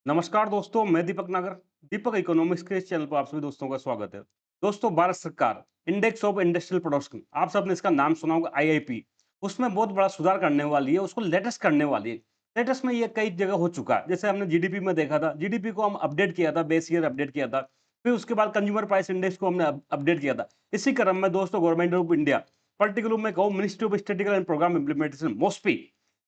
नमस्कार दोस्तों, मैं दीपक नागर। दीपक इकोनॉमिक्स के इस चैनल पर आप सभी दोस्तों का स्वागत है। दोस्तों, भारत सरकार इंडेक्स ऑफ इंडस्ट्रियल प्रोडक्शन, आप सबने इसका नाम सुना होगा, आईआईपी। उसमें बहुत बड़ा सुधार करने वाली है, उसको लेटेस्ट करने वाली है। लेटेस्ट में ये कई जगह हो चुका है, जैसे हमने जीडीपी में देखा था। जीडीपी को हम अपडेट किया था, बेस ईयर अपडेट किया था। फिर उसके बाद कंज्यूमर प्राइस इंडेक्स को हमने अपडेट किया था। इसी क्रम में दोस्तों, गवर्नमेंट ऑफ इंडिया, पर्टिकुलर में कहूँ ministry of statistical and programme implementation, MoSPI,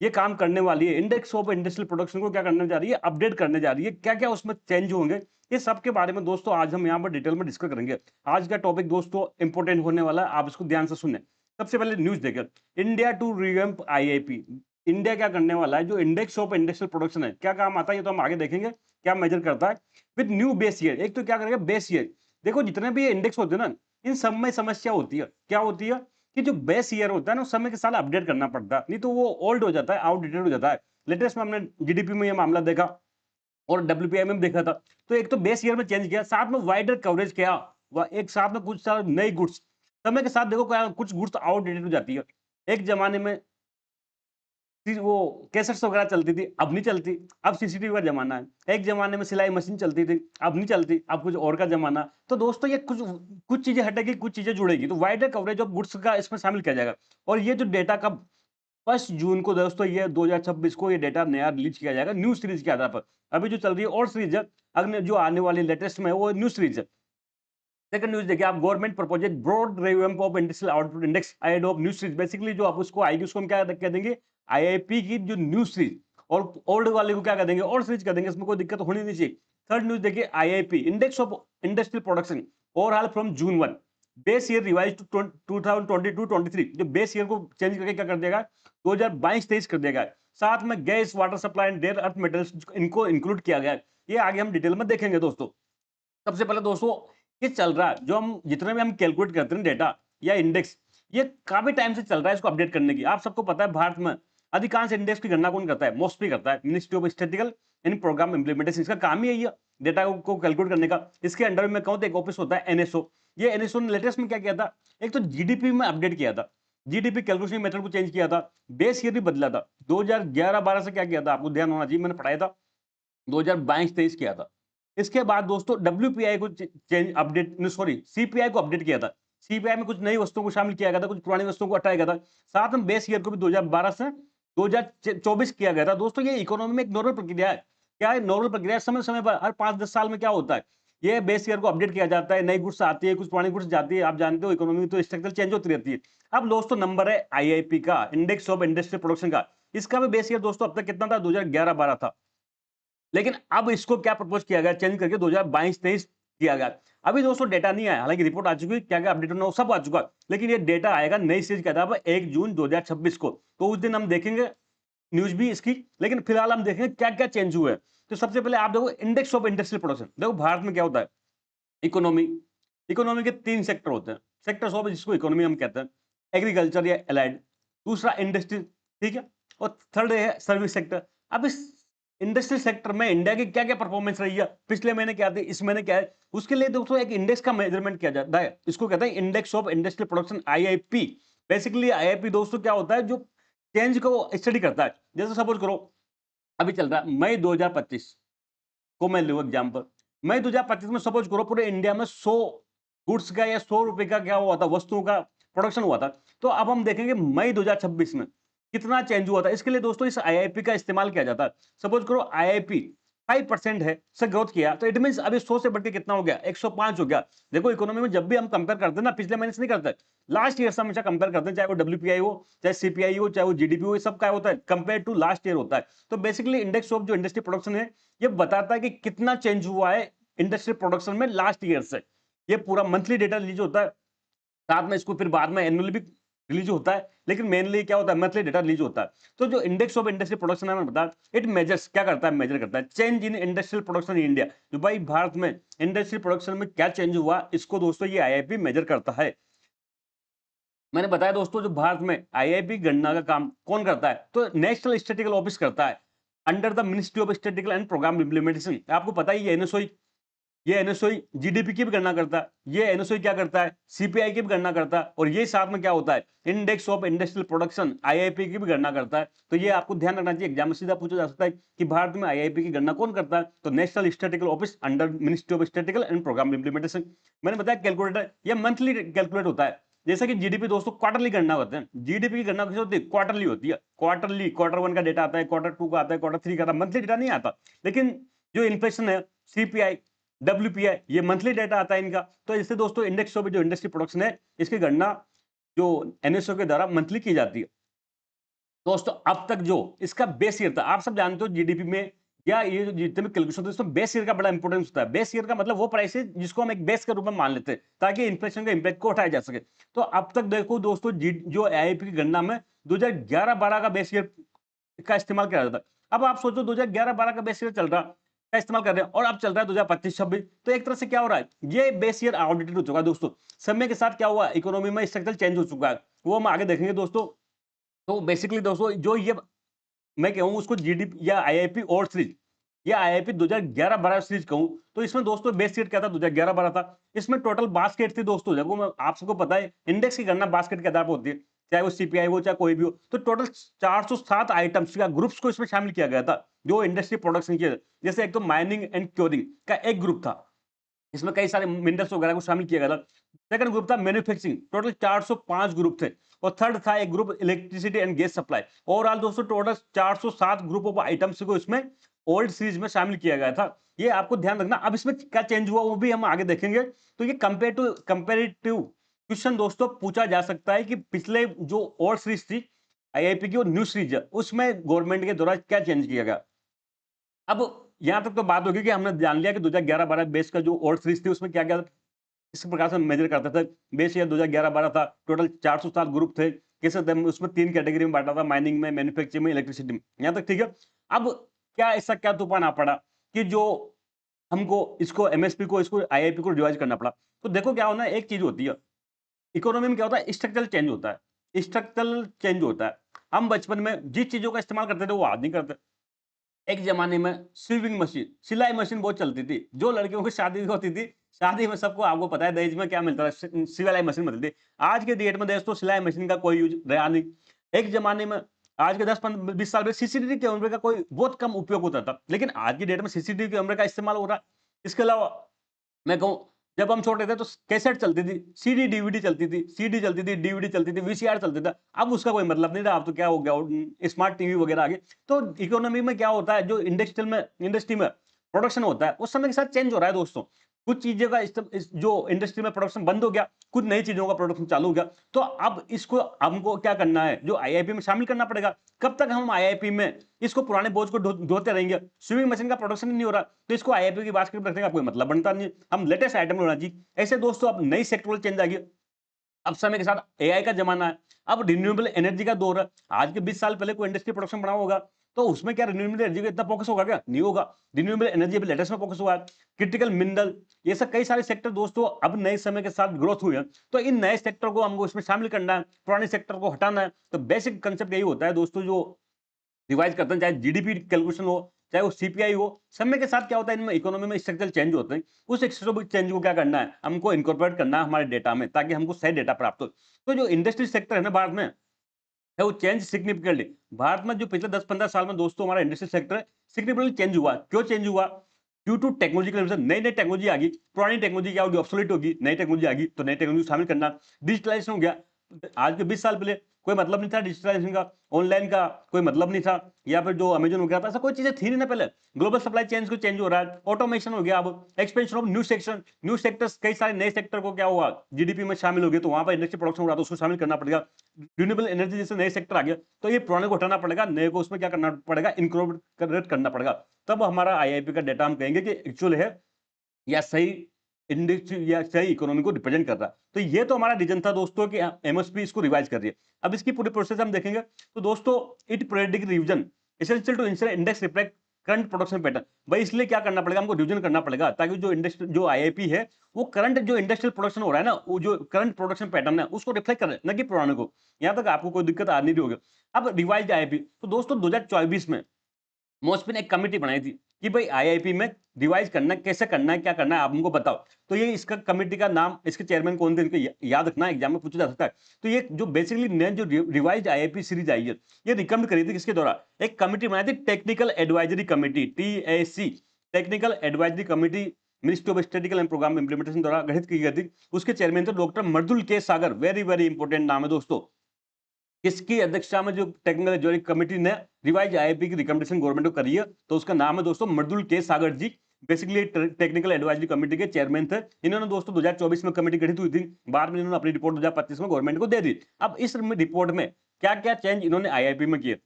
ये काम करने वाली है। इंडेक्स ऑफ इंडस्ट्रियल प्रोडक्शन को क्या करने जा रही है, अपडेट करने जा रही है। क्या क्या उसमें चेंज होंगे, ये सब के बारे में दोस्तों आज हम यहाँ पर डिटेल में डिस्कस करेंगे। आज का टॉपिक दोस्तों इंपॉर्टेंट होने वाला है, आप इसको ध्यान से सुने। सबसे पहले न्यूज देखें, India to revamp IIP. India क्या करने वाला है, जो इंडेक्स ऑफ इंडस्ट्रियल प्रोडक्शन है, क्या काम आता है ये तो हम आगे देखेंगे, क्या मेजर करता है विद न्यू बेस ईयर। एक तो क्या करेगा, बेस ईयर। देखो, जितने भी ये इंडेक्स होते हैं ना, इन सब में समस्या होती है। क्या होती है कि जो बेस ईयर होता है ना, उस समय के साथ अपडेट करना पड़ता है, नहीं तो वो ओल्ड हो जाता है, आउटडेटेड हो जाता है। लेटेस्ट में हमने जीडीपी में ये मामला देखा और डब्ल्यूपीआई में भी देखा था। तो एक तो बेस ईयर में चेंज किया, साथ में वाइडर कवरेज किया। एक साथ में कुछ सारे नई गुड्स, समय के साथ देखो क्या कुछ गुड्स आउटडेटेड हो जाती है। एक जमाने में वो कैसेट्स वगैरह चलती थी, अब नहीं चलती। अब सीसीटीवी का जमाना है। एक जमाने में सिलाई मशीन चलती थी, अब नहीं चलती, अब कुछ और का जमाना। तो दोस्तों, ये कुछ कुछ चीजें हटेगी, कुछ चीजें जुड़ेगी, तो वाइडर कवरेज ऑफ गुड्स का इसमें शामिल किया जाएगा। और ये जो डेटा का 1 जून को दोस्तों, ये 2026 को ये डेटा नया रिलीज किया जाएगा न्यू सीरीज के आधार पर। अभी जो चल रही है और सीरीज है, अगले जो आने वाली लेटेस्ट में है, वो न्यू सीरीज है। सेकंड न्यूज़ देखिए आप, government proposed broad revamp of industrial output index ahead of new series. Basically जो आप उसको आएगी, उसको हम क्या कह देंगे, आईआईपी की जो न्यू सीरीज। और ओल्ड वाले को क्या कह देंगे, ओल्ड सीरीज कह देंगे। इसमें कोई दिक्कत होनी नहीं चाहिए। थर्ड न्यूज़ देखिए, IIP index of industrial production overall from June 1, base year revise to 2022-23। जो बेस ईयर को चेंज करके क्या कर देगा, 2022-23 कर देगा। साथ में gas, water supply and rare earth metals, इनको इंक्लूड किया गया है। ये आगे हम डिटेल में देखेंगे दोस्तों। सबसे पहले दोस्तों, ये चल रहा है, जो हम जितने भी हम कैलकुलेट करते हैं डेटा या इंडेक्स, ये काफी टाइम से चल रहा है इसको अपडेट करने की। आप सबको पता है, भारत में अधिकांश इंडेक्स की गणना कौन करता है, मोस्टली करता है ministry of statistical and programme implementation. इसका काम ही यही है, डेटा को कैलकुलेट करने का। इसके अंडर में कहूँ तो एक ऑफिस होता है, एनएसओ। ये एनएसओ ने लेटेस्ट में क्या किया था, एक तो जीडीपी में अपडेट किया था, जीडीपी कैलकुलेशन मेथड को चेंज किया था, बेस ईयर भी बदला था। 2011-12 से क्या किया था, आपको ध्यान होना चाहिए, मैंने पढ़ाया था। 2022-23 किया था। इसके बाद दोस्तों डब्ल्यूपीआई को चेंज अपडेट, सॉरी, सीपीआई को अपडेट किया था। सीपीआई में कुछ नई वस्तुओं को शामिल किया गया था, कुछ पुरानी वस्तुओं को हटाया गया था। साथ में बेस ईयर को भी 2012 से 2024 किया गया था। दोस्तों, ये इकोनॉमी में एक नॉर्मल प्रक्रिया है। क्या है, नॉर्मल प्रक्रिया है। समय समय पर हर 5-10 साल में क्या होता है, ये बेस ईयर को अपडेट किया जाता है, नई गुड्स आती है, कुछ पुरानी गुड्स जाती है। आप जानते हो इकोनॉमी तो स्ट्रक्चर चेंज होती रहती है। अब दोस्तों, नंबर है आईआईपी का, इंडेक्स ऑफ इंडस्ट्रियल प्रोडक्शन का। इसका भी बेस ईयर दोस्तों अब तक कितना था, 2011-12 था। लेकिन अब इसको क्या प्रपोज किया गया, चेंज करके 2022-23 किया गया। अभी दोस्तों डेटा नहीं आया, हालांकि रिपोर्ट आ चुकी है, क्या क्या अपडेट होना वो सब आ चुका है। लेकिन ये डेटा आएगा नई सीरीज के आधार पर 1 जून 2026 को। तो उस दिन हम देखेंगे न्यूज भी इसकी। लेकिन फिलहाल हम देखेंगे क्या क्या चेंज हुआ है। तो सबसे पहले आप देखो, इंडेक्स ऑफ इंडस्ट्रियल प्रोडक्शन। देखो, भारत में क्या होता है, इकोनॉमी, इकोनॉमी के 3 सेक्टर होते हैं, सेक्टर्स ऑफ जिसको इकोनॉमी हम कहते हैं। एग्रीकल्चर या एलाइड, दूसरा इंडस्ट्री, ठीक है, और थर्ड है सर्विस सेक्टर। अब इस इंडस्ट्रियल सेक्टर में इंडिया की क्या क्या परफॉर्मेंस रही है, पिछले महीने क्या थी, इस महीने क्या है, उसके लिए दोस्तों एक इंडेक्स का मेजरमेंट किया जाता है। इसको कहते हैं index of industrial production, IIP. Basically IIP दोस्तों क्या होता है, जो चेंज को स्टडी करता है। जैसे सपोज करो, अभी चल रहा है मई 2025 को मैं लूँ एग्जाम्पल। मई 2025 में सपोज करो पूरे इंडिया में 100 गुड्स का या 100 रुपए का क्या हुआ था, वस्तुओं का प्रोडक्शन हुआ था। तो अब हम देखेंगे मई 2026 में कितना चेंज हुआ था। इसके लिए दोस्तों इस आईआईपी का इस्तेमाल किया जाता है। सपोज करो आईआईपी 5% है से ग्रोथ किया, तो इट मीन अभी 100 से बढ़ के कितना हो गया, 105 हो गया। देखो, इकोनॉमी में जब भी हम कंपेयर करते हैं ना, पिछले महीने से नहीं करते, लास्ट ईयर से हमेशा कंपेयर करते हैं। चाहे वो डब्ल्यूपीआई हो, चाहे सीपीआई हो, चाहे वो जीडीपी हो, ये सब क्या होता है, कंपेयर टू लास्ट ईयर होता है। तो बेसिकली इंडेक्स ऑफ जो इंडस्ट्री प्रोडक्शन है, ये बताता है कि कितना चेंज हुआ है इंडस्ट्री प्रोडक्शन में लास्ट ईयर से। ये पूरा मंथली डेटा रिलीज होता है, साथ में इसको फिर बाद में एनुअली भी रिलीज होता है। लेकिन मेनली क्या होता है, मंथली डेटा रिलीज होता है। तो जो इंडेक्स ऑफ इंडस्ट्री प्रोडक्शन है, मैंने बताया, इट मेजर्स, क्या करता है, मेजर करता है change in industrial production in India. जो भाई भारत में इंडस्ट्रियल प्रोडक्शन में क्या चेंज हुआ, इसको दोस्तों ये आईआईपी मेजर करता है। मैंने बताया दोस्तों, जो भारत में आईआईपी गणना का काम कौन करता है, तो नेशनल स्टैटिस्टिकल ऑफिस करता है, under the ministry of statistical and programme implementation. आपको पता ही है, एनएसओ ये एनएसओई जीडीपी की भी गणना करता है, ये एनएसओई क्या करता है, सीपीआई की भी गणना करता है, और ये साथ में क्या होता है, index of industrial production IIP की भी गणना करता है। तो ये आपको ध्यान रखना चाहिए, एग्जाम में सीधा पूछा जा सकता है कि भारत में आईआईपी की गणना कौन करता है, तो national statistical office under ministry of statistical and programme implementation. मैंने बताया कैलकुलेटर, ये मंथली कैलकुलेट होता है। जैसा कि जीडीपी दोस्तों क्वार्टरली गणना होते हैं, जीडीपी की गणना कैसे होती है, क्वार्टरली होती है, क्वार्टरली, क्वार्टर वन का डेटा आता है, क्वार्टर टू का आता है, क्वार्टर थ्री का आता है, मंथली डेटा नहीं आता। लेकिन जो इन्फ्लेशन है, सीपीआई, डब्ल्यूपीआई, ये मंथली डेटा आता है इनका। तो इससे दोस्तों इंडेक्स ऑफ जो इंडस्ट्री प्रोडक्शन है, इसकी गणना जो एनएसओ के द्वारा मंथली की जाती है। दोस्तों अब तक जो इसका बेस ईयर था, आप सब जानते हो जीडीपी में या ये जो जितने भी कैलकुलेशन होते हैं इसमें बेस ईयर का बड़ा इंपॉर्टेंस होता है। बेस ईयर का मतलब वो प्राइस है जिसको हम एक बेस के रूप में मान लेते हैं ताकि इन्फ्लेशन के इम्पैक्ट को हटाया जा सके। तो अब तक देखो दोस्तों, जो एआईपी की गणना में 2011-12 का बेस ईयर का इस्तेमाल किया जाता है। अब आप सोचो 2011-12 का बेस ईयर चल रहा का इस्तेमाल कर रहे हैं और अब चल रहा है 2025-26, तो एक तरह से क्या हो रहा है, ये बेस ईयर आउटडेटेड हो चुका है दोस्तों। समय के साथ क्या हुआ, इकोनॉमी में स्ट्रक्चर चेंज हो चुका है, वो हम आगे देखेंगे दोस्तों। तो बेसिकली दोस्तों जो ये मैं कहूँ उसको जीडीपी या आईआईपी और सीरीज या आईआईपी 2011-12 सीरीज कहूँ, तो इसमें दोस्तों बेस रेट क्या था, 2011-12 था। इसमें टोटल बास्केट थी दोस्तों, देखो मैं आप सबको पता है इंडेक्स की गणना बास्केट के आधार पर होती है, चाहे वो सीपीआई हो चाहे कोई भी हो। तो टोटल 407 आइटम्स या ग्रुप्स को इसमें शामिल किया गया था जो इंडस्ट्री प्रोडक्शन किया। जैसे एक तो माइनिंग एंड क्योरिंग का एक ग्रुप था, इसमें कई सारे मिनरल्स वगैरह को शामिल किया गया था। सेकंड ग्रुप था मैन्युफैक्चरिंग, टोटल 405 ग्रुप थे। और थर्ड था एक group electricity and gas supply. Overall दोस्तों टोटल 407 ग्रुप ऑफ आइटम्स को इसमें ओल्ड सीरीज में शामिल किया गया था। ये आपको ध्यान रखना। अब इसमें क्या चेंज हुआ वो भी हम आगे देखेंगे। तो ये कंपेरेटिव क्वेश्चन दोस्तों पूछा जा सकता है कि पिछले जो ओल्ड सीरीज थी आईआईपी की और न्यू सीरीज है उसमें गवर्नमेंट के द्वारा क्या चेंज किया गया। अब यहां तक तो बात होगी कि हमने जान लिया कि 2011-12 बेस का जो ओल्ड सीरीज थी उसमें क्या क्या इस प्रकार से मेजर करते थे। बेस ईयर 2011-12 था, टोटल 407 ग्रुप थे। कैसे थे, उसमें 3 कैटेगरी में बांटा था, माइनिंग में, मैन्युफैक्चरिंग में, इलेक्ट्रिसिटी में। यहाँ तक ठीक है। अब क्या ऐसा क्या तूफान आ पड़ा कि जो हमको इसको एमएसपी को इसको आईआईपी को रिवाइज करना पड़ा। तो देखो क्या होना है, एक चीज होती है इकोनॉमी में, क्या होता है स्ट्रक्चरल चेंज होता है, स्ट्रक्चरल चेंज होता है। हम बचपन में जिस चीजों का इस्तेमाल करते थे वो आज नहीं करते। एक जमाने में सीविंग मशीन, सिलाई मशीन बहुत चलती थी। जो लड़कियों की शादी होती थी, शादी में सबको आपको पता है दहेज में क्या मिलता था, सिलाई मशीन मिलती थी। आज के डेट में दोस्तों सिलाई मशीन का कोई यूज रहा नहीं। एक जमाने में आज के 10-20 साल में सीसीटीवी कैमरे का कोई बहुत कम उपयोग होता था, लेकिन आज की डेट में सीसीटीवी कैमरे का इस्तेमाल हो रहा है। इसके अलावा मैं कहूँ, जब हम छोटे थे तो कैसेट चलती थी, सीडी डीवीडी चलती थी, सीडी चलती थी, डीवीडी चलती थी, वीसीआर चलता था। अब उसका कोई मतलब नहीं रहा। अब तो क्या हो गया, स्मार्ट टीवी वगैरह आ गए। तो इकोनॉमी में क्या होता है, जो इंडस्ट्री में प्रोडक्शन होता है उस समय के साथ चेंज हो रहा है दोस्तों। कुछ चीजों का जो इंडस्ट्री में प्रोडक्शन बंद हो गया, कुछ नई चीजों का प्रोडक्शन चालू हो गया। तो अब इसको हमको क्या करना है, जो आईआईपी में शामिल करना पड़ेगा। कब तक हम आईआईपी में इसको पुराने बोझ को ढोते रहेंगे, स्विमिंग मशीन का प्रोडक्शन नहीं हो रहा तो इसको आईआईपी की बास्केट में रखने का कोई मतलब बनता नहीं है। हम लेटेस्ट आइटम होना चाहिए। ऐसे दोस्तों अब नई सेक्टोरल चेंज आ गई। अब समय के साथ एआई का जमाना है। अब रिन्यूएबल एनर्जी का दौर है। आज के 20 साल पहले कोई इंडस्ट्री प्रोडक्शन बना होगा तो उसमें क्या रिन्यूएबल एनर्जी का इतना फोकस होगा क्या, नहीं होगा। रिन्यूएबल एनर्जी अभी लेटेस्ट में फोकस हुआ है। क्रिटिकल मिनरल, ये सब कई सारे सेक्टर दोस्तों अब नए समय के साथ ग्रोथ हुए हैं। तो इन नए सेक्टर को हमको इसमें शामिल करना है, पुराने सेक्टर को हटाना है। तो बेसिक कंसेप्ट यही होता है दोस्तों, जो रिवाइज करते हैं, चाहे जीडीपी कैलकुलेशन हो चाहे वो सीपीआई हो। समय के साथ क्या होता है, इनमें इकोनॉमी में स्ट्रक्चरल चेंज होते हैं। उस स्ट्रक्चरल चेंज को क्या करना है, हमको इनकॉर्पोरेट करना है हमारे डेटा में, ताकि हमको सही डेटा प्राप्त हो। तो जो इंडस्ट्री सेक्टर है ना भारत में, है वो चेंज सिग्निफिकेंटली। भारत में जो पिछले 10-15 साल में दोस्तों हमारा इंडस्ट्रियल सेक्टर है सिग्निफिकेंटली चेंज हुआ। क्यों चेंज हुआ, ड्यू टू टेक्नोलॉजिकल रिवोल्यूशन। नई नई टेक्नोलॉजी आ गई, पुरानी टेक्नोलॉजी क्या होगी, ऑब्सोलीट होगी। नई टेक्नोलॉजी आ गई तो नई टेक्नोलॉजी शामिल करना। डिजिटलाइजेशन हो गया। आज के 20 साल पहले कोई मतलब नहीं था डिजिटलाइजेशन का, ऑनलाइन का कोई मतलब नहीं था, या फिर जो अमेजन वगैरह था, ऐसा कोई चीजें थी नहीं ना पहले। ग्लोबल सप्लाई चेन को चेंज हो रहा है, ऑटोमेशन हो गया। अब expansion of new section, new sectors, कई सारे नए सेक्टर को क्या हुआ जीडीपी में शामिल हो गए, तो वहां पर इंडस्ट्री प्रोडक्शन हो रहा है तो उसको शामिल करना पड़ेगा। रिन्यूएबल एनर्जी जैसे नए सेक्टर आ गया तो ये पुराने को हटाना पड़ेगा, नए को उसमें क्या करना पड़ेगा, इनकॉर्पोरेट करना पड़ेगा। तब हमारा आईआईपी का डेटा हम कहेंगे कि एक्चुअल है या सही इंडस्ट्री या सही इकोनॉमी को रिप्रेजेंट कर रहा है। तो ये तो हमारा रीजन था दोस्तों कि एमएसपी इसको रिवाइज कर रही है। अब इसकी पूरी प्रोसेस हम देखेंगे। तो दोस्तों it providing revision essential to ensure index reflect current production pattern. भाई इसलिए क्या करना पड़ेगा, हमको रिवीजन करना पड़ेगा ताकि जो इंडस्ट्री जो आईआईपी है वो करंट जो इंडस्ट्रियल प्रोडक्शन हो रहा है ना, वो जो करंट प्रोडक्शन पैटर्न है उसको रिफ्लेक्ट करे, न कि पुराने को। यहां तक आपको कोई दिक्कत आ नहीं रही होगी। अब रिवाइज आईआईपी, तो दोस्तों 2024 में मॉस्पी ने एक कमेटी बनाई थी, कि भाई आईआईपी में रिवाइज करना है, कैसे करना है, क्या करना है, आप हमको बताओ। तो ये इसका कमेटी का नाम, इसके चेयरमैन कौन थे, इनको याद रखना, एग्जाम में पूछा जा सकता है। तो ये जो बेसिकली नए जो रिवाइज आईआईपी सीरीज आई है, ये रिकमेंड करी थी किसके द्वारा, एक कमेटी बनाई थी, technical advisory committee, TAC, technical advisory committee, ministry of statistical and programme implementation द्वारा गठित की गई थी। उसके चेयरमैन थे डॉक्टर मर्दुल के सागर, वेरी वेरी इंपॉर्टेंट नाम है दोस्तों। किसकी अध्यक्षता में जो टेक्निकल एडवाइजरी कमेटी ने रिवाइज आईआईपी की रिकमेंडेशन गवर्नमेंट को करी है, तो उसका नाम है दोस्तों मर्दुल के सागर जी। बेसिकली टेक्निकल एडवाइजरी कमेटी के चेयरमैन थे। इन्होंने दोस्तों 2024 में कमेटी गठित हुई थी, बाद में इन्होंने अपनी रिपोर्ट 2025 में गवर्नमेंट को दे दी। अब इस रिपोर्ट में क्या क्या चेंज इन्होंने आईआईपी में किए,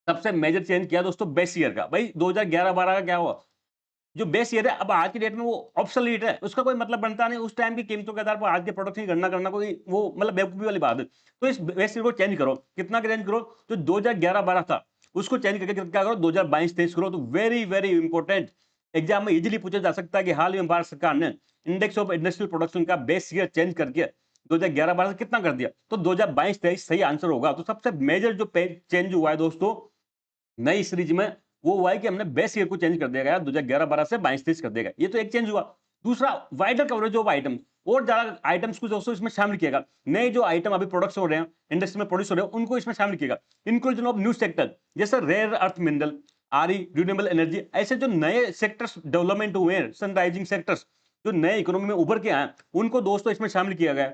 सबसे मेजर चेंज किया दोस्तों बेस ईयर का। भाई 2011-12 का क्या हुआ, जो बेस ईयर है अब आज की डेट में वो ऑब्सोलीट है, उसका कोई मतलब बनता नहीं। उस टाइम की कीमतों के आधार पर आज के प्रोडक्ट की गणना करना कोई वो मतलब बेवकूफी वाली बात है। तो इस बेस ईयर को चेंज करो, कितना चेंज करो, जो 2011-12 था उसको चेंज करके क्या करो 2022-23 करो। तो वेरी वेरी इंपॉर्टेंट, एग्जाम में इजीली पूछा जा सकता है कि हाल ही में भारत सरकार ने इंडेक्स ऑफ इंडस्ट्रियल प्रोडक्शन का बेस ईयर चेंज करके 2011-12 से कितना कर दिया, तो 2022-23 सही आंसर होगा। तो सबसे मेजर जो चेंज हुआ है दोस्तों नई सीरीज में, वो हुआ है कि हमने बेस ईयर को चेंज कर दिया गया, 2011-12 से 22-23 कर दिया गया। ये तो एक चेंज हुआ। दूसरा, वाइडर कवरेज ऑफ आइटम, और ज्यादा आइटम्स को दोस्तों इसमें शामिल किया गया। नए जो आइटम अभी प्रोडक्ट्स हो रहे हैं, इंडस्ट्री में प्रोड्यूस हो रहे हैं, उनको इसमें शामिल किया गया। इंक्लूजन ऑफ न्यू सेक्टर, जैसे रेयर अर्थ मिनरल, आरी, रिन्यूएबल एनर्जी, ऐसे जो नए सेक्टर्स डेवलपमेंट हुए हैं, सनराइजिंग सेक्टर्स जो नए इकोनॉमी में उभर के आए, उनको दोस्तों इसमें शामिल किया गया।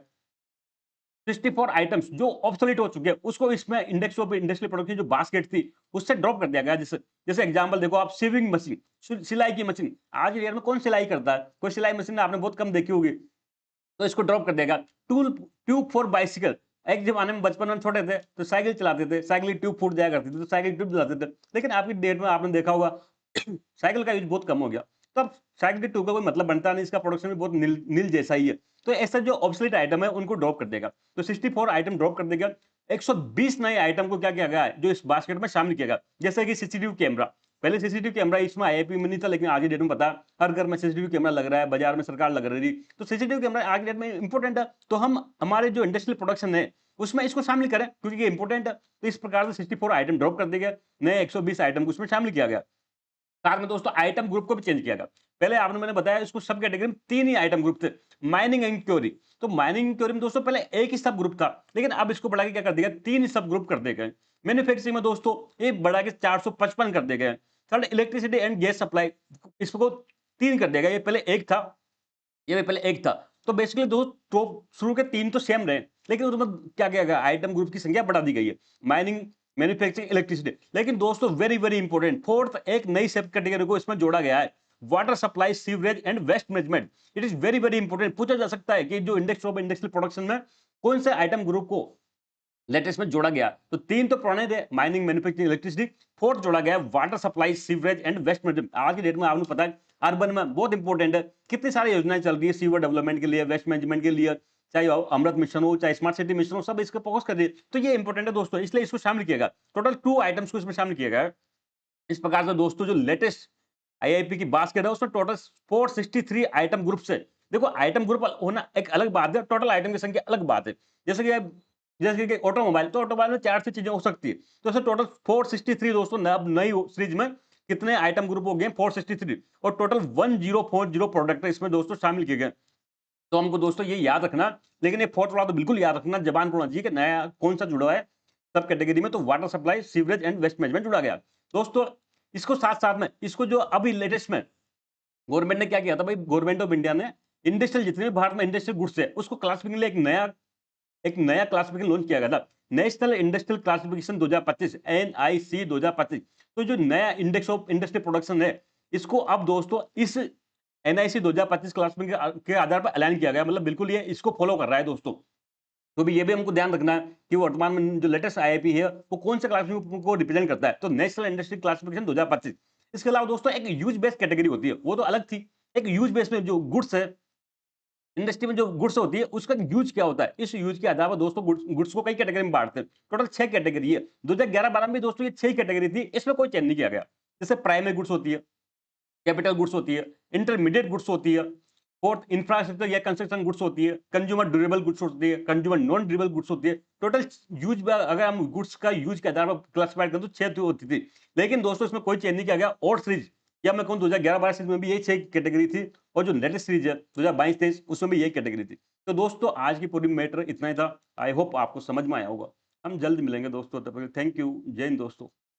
64 आइटम्स जो ऑब्सोलीट हो चुके हैं, उसको इसमें इंडेक्स ऑफ इंडस्ट्रियल प्रोडक्शन जो बास्केट थी उससे ड्रॉप कर दिया गया। जैसे जैसे एग्जांपल देखो आप, सीविंग मशीन, सिलाई की मशीन, आज के डेट में कौन सिलाई करता है, कोई सिलाई मशीन आपने बहुत कम देखी होगी, तो इसको ड्रॉप कर देगा। टूल ट्यूब फॉर बाइसिकल, एक जमाने में बचपन में छोटे थे तो साइकिल चलाते थे, साइकिल की ट्यूब फूट जाया करती थी तो साइकिल ट्यूब चलाते थे, लेकिन आपकी डेट में आपने देखा होगा साइकिल का यूज बहुत कम हो गया। तो अब साइकिल की ट्यूब का कोई मतलब बनता नहीं, इसका प्रोडक्शन भी बहुत नील जैसा ही है। तो ऐसा जो ऑब्सोलीट आइटम है उनको ड्रॉप कर देगा। तो 64 आइटम ड्रॉप कर देगा। 120 नए आइटम को क्या किया गया है जो इस बास्केट में शामिल किया गया, जैसे कि सीसीटीवी कैमरा। पहले सीसीटीवी कैमरा इसमें आईआईपी में नहीं था, लेकिन आज की डेट में पता हर घर में सीसीटीवी कैमरा लग रहा है, बाजार में सरकार लग रही है। तो सीसीटीवी कैमरा आज की डेट में इंपॉर्टेंट है, तो हम हमारे जो इंडस्ट्रियल प्रोडक्शन है उसमें इसको शामिल करें क्योंकि ये इंपॉर्टेंट है। तो इस प्रकार से 64 आइटम ड्रॉप कर दिए गए, नए 120 आइटम को उसमें शामिल किया गया। साथ में दोस्तों आइटम ग्रुप को भी चेंज किया गया। पहले आपने मैंने बताया इसको सब कैटेगरी में 3 ही आइटम ग्रुप थे, माइनिंग एंड क्योरी। तो माइनिंग एंड क्योरी में दोस्तों पहले एक ही सब ग्रुप था, लेकिन अब इसको बढ़ा के क्या कर दिया, 3 सब ग्रुप कर दिए गए। मैन्युफैक्चरिंग में दोस्तों एक बढ़ा के 455 कर दिए गए। Third, electricity and gas supply, इसको 3 कर दिया गया, ये पहले एक था, ये भी पहले एक था। तो बेसिकली दो टॉप शुरू के 3 तो सेम रहे, लेकिन उसमें क्या किया गया, आइटम ग्रुप की संख्या बढ़ा दी गई है, माइनिंग, मैन्युफैक्चरिंग, इलेक्ट्रिसिटी। लेकिन दोस्तों वेरी वेरी इंपॉर्टेंट, फोर्थ एक नई सब कैटेगरी को इसमें जोड़ा गया है, water supply, sewerage and waste management. It is very very important, पूछा जा सकता है कि जो इंडेक्स ऑफ इंडस्ट्रियल प्रोडक्शन में कौन से आइटम ग्रुप को लेटेस्ट में जोड़ा गया। तो 3 तो पुराने थे, माइनिंग, मैन्युफैक्चरिंग, इलेक्ट्रिसिटी। फोर्थ जोड़ा गया water supply, sewerage and waste management. आज की डेट में आपको पता है अर्बन में बहुत इंपॉर्टेंट है, कितनी सारी योजनाएं चल रही है सीवर डेवलपमेंट के लिए, वेस्ट मैनेजमेंट के लिए, चाहे अमृत मिशन हो, चाहे स्मार्ट सिटी मिशन हो, सब इसके फोकस कर रही है। तो ये इंपॉर्टेंट है दोस्तों, इसलिए इसको शामिल किया गया। टोटल 2 आइटम्स को इसमें शामिल किया गया है। इस प्रकार से दोस्तों जो लेटेस्ट आईआईपी की बास्केट है उसमें टोटल 463 आइटम ग्रुप से। देखो आइटम ग्रुप होना एक अलग बात है, टोटल आइटम की संख्या अलग बात है। जैसे कि ऑटोमोबाइल, तो ऑटोमोबाइल में 4 से चीजें हो सकती है, तो ऐसे टोटल 463 दोस्तों अब नई सीरीज में कितने आइटम ग्रुप हो गए, 463, और टोटल 1040 प्रोडक्ट इसमें दोस्तों शामिल किए गए। तो हमको दोस्तों ये याद रखना, लेकिन ये फोर्थ वाला तो बिल्कुल याद रखना, जबान पर होना चाहिए कि नया कौन सा जुड़ा है सब कैटेगरी में। तो water supply, sewerage and waste management जुड़ा गया दोस्तों। इसको साथ साथ में इसको जो अभी लेटेस्ट में गवर्नमेंट ने क्या किया था, भाई गवर्नमेंट ऑफ इंडिया ने इंडस्ट्रियल जितने भी भारत में इंडस्ट्रियल गुड्स है उसको क्लासिफिकेशन के लिए एक नया क्लासिफिकेशन लॉन्च किया गया था, नेशनल इंडस्ट्रियल क्लासिफिकेशन 2025, एनआईसी 2025। तो जो नया इंडेक्स ऑफ इंडस्ट्रियल प्रोडक्शन है, इसको अब दोस्तों इस एनआईसी 2025 क्लासिफिकेशन के आधार पर ऐलान किया गया, मतलब बिल्कुल ये इसको फॉलो कर रहा है दोस्तों। तो भी ये भी हमको ध्यान रखना है कि वर्तमान में जो लेटेस्ट आईआईपी है वो कौन से क्लासिफिकेशन को रिप्रेजेंट करता है, तो नेशनल इंडस्ट्रियल क्लासिफिकेशन 2025। इसके अलावा दोस्तों एक यूज बेस्ड कैटेगरी होती है, वो तो अलग थी। एक यूज बेस्ड में जो गुड्स है, इंडस्ट्री में जो गुड्स होती है उसका यूज क्या होता है, इस यूज के आधार पर दोस्तों गुड्स को कई कैटेगरी में बांटते हैं। टोटल 6 कैटेगरी है। 2011-12 में दोस्तों ये 6 कैटेगरी थी, इसमें कोई चेंज नहीं किया गया। जैसे प्राइमरी गुड्स होती है, कैपिटल गुड्स होती है, इंटरमीडिएट गुड्स होती है, फोर्थ इंफ्रास्ट्रक्चर या कंस्ट्रक्शन गुड्स होती है, कंज्यूमर ड्यूरेबल गुड्स होती है, कंज्यूमर नॉन ड्यूरेबल गुड्स होती है। टोटल यूज अगर हम गुड्स का यूज के आधार पर क्लासिफाइड करें तो 6 होती थी, लेकिन दोस्तों इसमें कोई चेंज नहीं किया गया। और सीरीज या मैं कहूँ 2011-12 सीरीज में भी यही 6 कैटेगरी थी और जो लेटेस्ट सीरीज है 2022-23 उसमें भी यही कैटेगरी थी। तो दोस्तों आज की पूरी मैटर इतना ही था। आई होप आपको समझ में आया होगा। हम जल्द मिलेंगे दोस्तों, तब तक थैंक यू। जय हिंद दोस्तों।